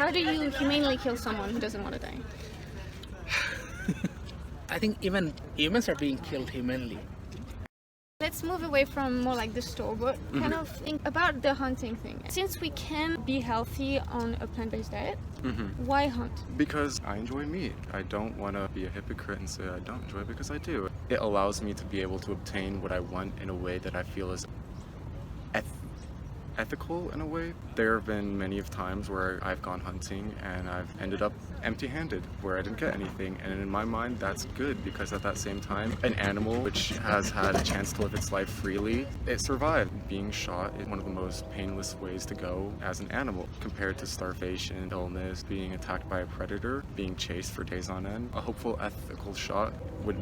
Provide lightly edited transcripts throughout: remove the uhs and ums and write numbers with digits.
How do you humanely kill someone who doesn't want to die? I think even humans are being killed humanly. Let's move away from more like the store-bought kind of thing about the hunting thing. Since we can be healthy on a plant-based diet, why hunt? Because I enjoy meat. I don't want to be a hypocrite and say I don't enjoy it because I do. It allows me to be able to obtain what I want in a way that I feel is ethical in a way. There have been many of times where I've gone hunting and I've ended up empty-handed, where I didn't get anything, and in my mind that's good, because at that same time an animal which has had a chance to live its life freely, it survived. Being shot is one of the most painless ways to go as an animal, compared to starvation, illness, being attacked by a predator, being chased for days on end. A hopeful ethical shot would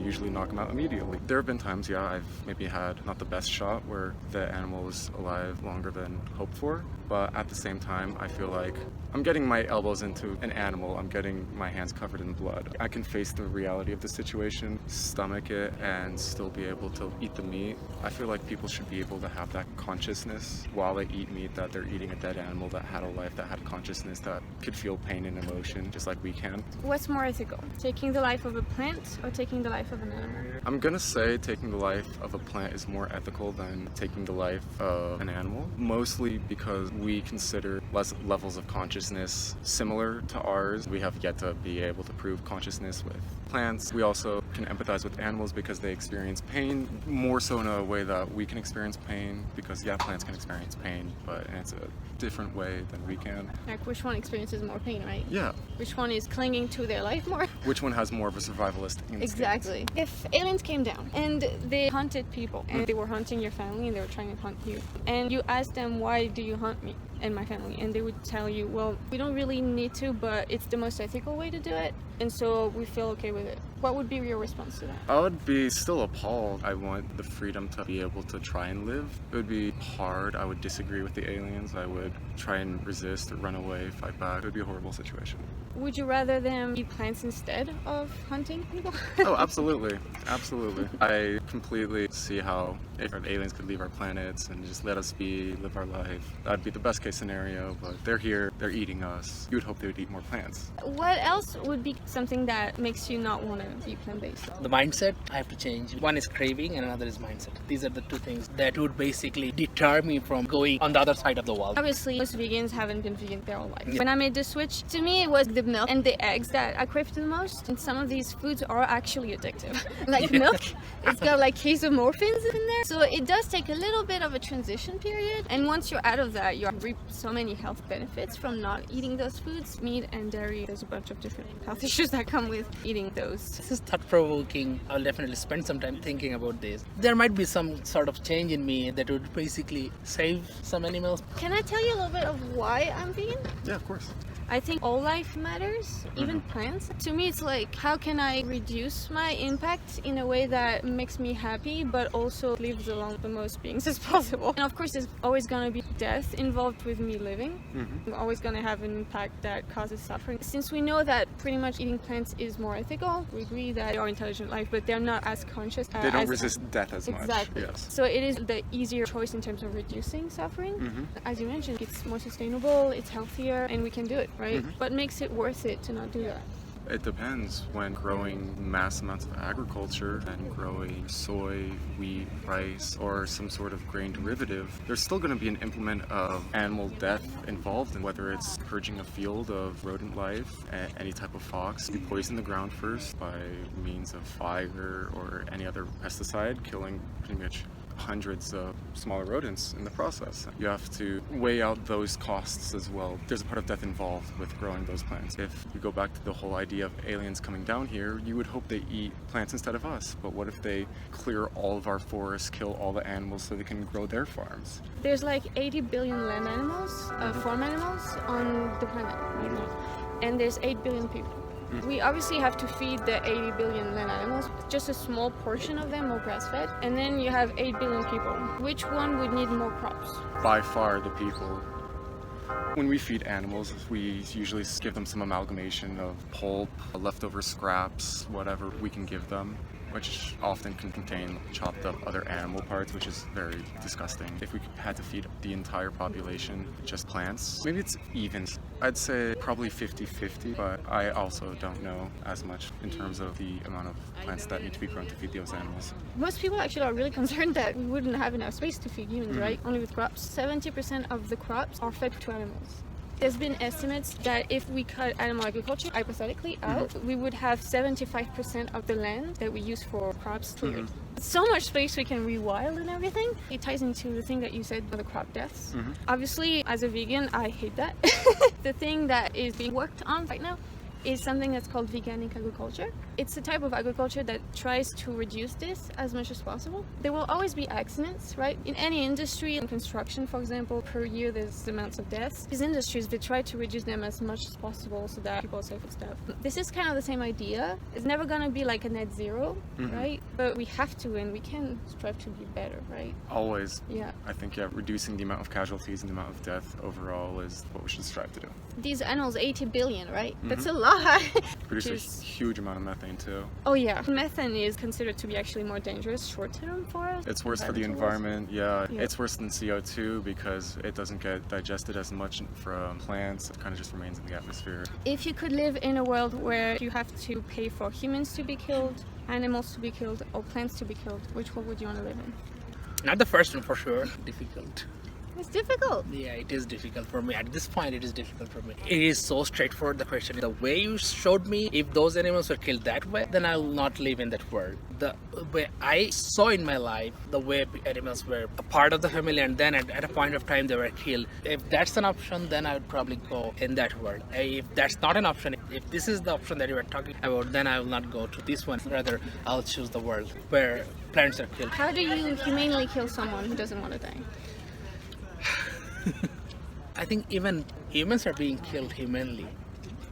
usually knock them out immediately. There have been times, I've maybe had not the best shot where the animal was alive longer than hoped for, but at the same time I feel like I'm getting my elbows into an animal, I'm getting my hands covered in blood. I can face the reality of the situation, stomach it, and still be able to eat the meat. I feel like people should be able to have that consciousness while they eat meat, that they're eating a dead animal that had a life, that had consciousness, that could feel pain and emotion just like we can. What's more ethical, taking the life of a plant or taking the life of an animal? I'm gonna say taking the life of a plant is more ethical than taking the life of an animal, mostly because we consider less levels of consciousness similar to ours. We have yet to be able to prove consciousness with plants. We also can empathize with animals because they experience pain, more so in a way that we can experience pain, because plants can experience pain, but it's a different way than we can. Like, which one experiences more pain, right? Yeah. Which one is clinging to their life more? Which one has more of a survivalist instinct? Exactly. If aliens came down and they hunted people, and they were hunting your family and they were trying to hunt you, and you asked them, why do you hunt me and my family? And they would tell you, well, we don't really need to, but it's the most ethical way to do it, and so we feel okay with it. What would be your response to that? I would be still appalled. I want the freedom to be able to try and live. It would be hard. I would disagree with the aliens. I would try and resist or run away, fight back. It would be a horrible situation. Would you rather them eat plants instead of hunting people? Oh, absolutely. Absolutely. I completely see how if aliens could leave our planets and just let us live our life, that'd be the best case scenario, but they're here, they're eating us. You would hope they would eat more plants. What else would be something that makes you not want to be plant-based? The mindset I have to change. One is craving and another is mindset. These are the two things that would basically deter me from going on the other side of the wall. Obviously, most vegans haven't been vegan their whole life. Yeah. When I made the switch, to me it was the milk and the eggs that I craved the most, and some of these foods are actually addictive. Like milk, it's got like casomorphins in there, so it does take a little bit of a transition period, and once you're out of that, you reap so many health benefits from not eating those foods. Meat and dairy, there's a bunch of different health issues that come with eating those. This is thought-provoking. I'll definitely spend some time thinking about this. There might be some sort of change in me that would basically save some animals. Can I tell you a little bit of why I'm vegan? Yeah, of course. I think all life matters, even plants. To me, it's like, how can I reduce my impact in a way that makes me happy, but also lives along the most beings as possible? And of course, there's always going to be death involved with me living. I'm always going to have an impact that causes suffering. Since we know that pretty much eating plants is more ethical, we agree that they are intelligent life, but they're not as conscious. They don't resist death as much. Exactly. Yes. So it is the easier choice in terms of reducing suffering. As you mentioned, it's more sustainable, it's healthier, and we can do it. Right? What makes it worth it to not do that? It depends. When growing mass amounts of agriculture and growing soy, wheat, rice, or some sort of grain derivative, there's still going to be an implement of animal death involved, in whether it's purging a field of rodent life, any type of fox. You poison the ground first by means of fire or any other pesticide, killing pretty much hundreds of smaller rodents in the process. You have to weigh out those costs as well. There's a part of death involved with growing those plants. If you go back to the whole idea of aliens coming down here, you would hope they eat plants instead of us. But what if they clear all of our forests, kill all the animals so they can grow their farms? There's like 80 billion land animals, farm animals on the planet right now. And there's 8 billion people. We obviously have to feed the 80 billion land animals. Just a small portion of them are grass-fed. And then you have 8 billion people. Which one would need more crops? By far the people. When we feed animals, we usually give them some amalgamation of pulp, leftover scraps, whatever we can give them. which often can contain chopped up other animal parts, which is very disgusting. If we had to feed the entire population just plants, maybe it's even. I'd say probably 50-50, but I also don't know as much in terms of the amount of plants that need to be grown to feed those animals. Most people actually are really concerned that we wouldn't have enough space to feed humans, right? Only with crops. 70% of the crops are fed to animals. There's been estimates that if we cut animal agriculture, hypothetically, out, we would have 75% of the land that we use for crops cleared. So much space we can rewild and everything. It ties into the thing that you said, the crop deaths. Obviously, as a vegan, I hate that. The thing that is being worked on right now is something that's called Veganic Agriculture. It's a type of agriculture that tries to reduce this as much as possible. There will always be accidents, right? In any industry, in construction, for example, per year there's amounts of deaths. These industries, they try to reduce them as much as possible so that people are safe and stuff. This is kind of the same idea. It's never gonna be like a net zero, right? But we have to, and we can strive to be better, right? Always. Yeah. I think, yeah, reducing the amount of casualties and the amount of death overall is what we should strive to do. These animals, 80 billion, right? That's a lot. Produce a huge amount of methane too. Oh yeah, methane is considered to be actually more dangerous short term for us. It's worse for the environment, yeah. It's worse than CO2 because it doesn't get digested as much from plants. It kind of just remains in the atmosphere. If you could live in a world where you have to pay for humans to be killed, animals to be killed, or plants to be killed, which world would you want to live in? Not the first one for sure. Difficult. It's difficult. Yeah, it is difficult for me. At this point, it is difficult for me. It is so straightforward, the question. The way you showed me, if those animals were killed that way, then I will not live in that world. The way I saw in my life, the way animals were a part of the family, and then at a point of time they were killed. If that's an option, then I would probably go in that world. If that's not an option, if this is the option that you were talking about, then I will not go to this one. Rather, I'll choose the world where plants are killed. How do you humanely kill someone who doesn't want to die? I think even humans are being killed humanly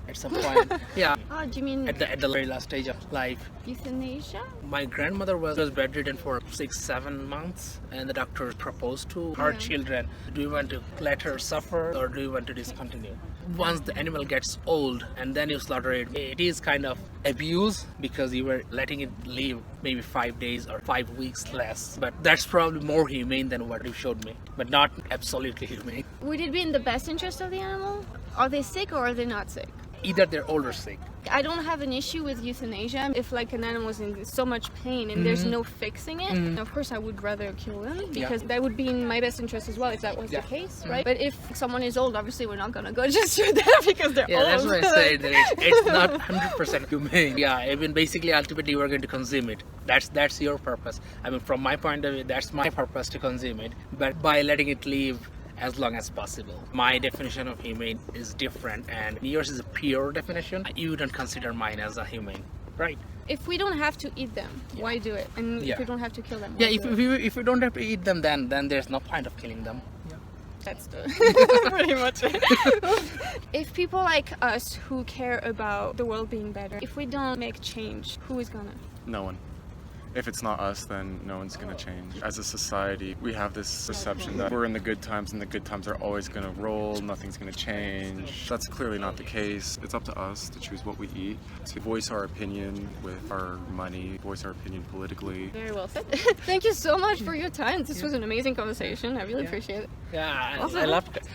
at some point. Yeah. Oh, do you mean At the very last stage of life. euthanasia? My grandmother was bedridden for 6-7 months, and the doctor proposed to her children, do you want to let her suffer or do you want to discontinue? Once the animal gets old and then you slaughter it, it is kind of abuse because you were letting it live maybe 5 days or 5 weeks less. But that's probably more humane than what you showed me, but not absolutely humane. Would it be in the best interest of the animal? Are they sick or are they not sick? Either they're old or sick. I don't have an issue with euthanasia. If like an animal is in so much pain and there's no fixing it, of course I would rather kill them because that would be in my best interest as well if that was the case, right? But if someone is old, obviously we're not gonna go just shoot them because they're old. Yeah, that's what I said. That it's not 100% humane. Yeah, I mean, basically, ultimately, we're going to consume it. That's your purpose. I mean, from my point of view, that's my purpose to consume it. But by letting it live as long as possible. My definition of humane is different, and yours is a pure definition. You don't consider mine as a humane, right? If we don't have to eat them, why do it? And if we don't have to kill them, Yeah, why do it? if we don't have to eat them, then there's no point of killing them. That's pretty much it. If people like us who care about the world being better, if we don't make change, who is gonna? No one. If it's not us, then no one's going to change. As a society, we have this perception that we're in the good times and the good times are always going to roll, nothing's going to change. That's clearly not the case. It's up to us to choose what we eat, to voice our opinion with our money, voice our opinion politically. Very well said. Thank you so much for your time. This was an amazing conversation. I really appreciate it. Yeah, Awesome. I loved it.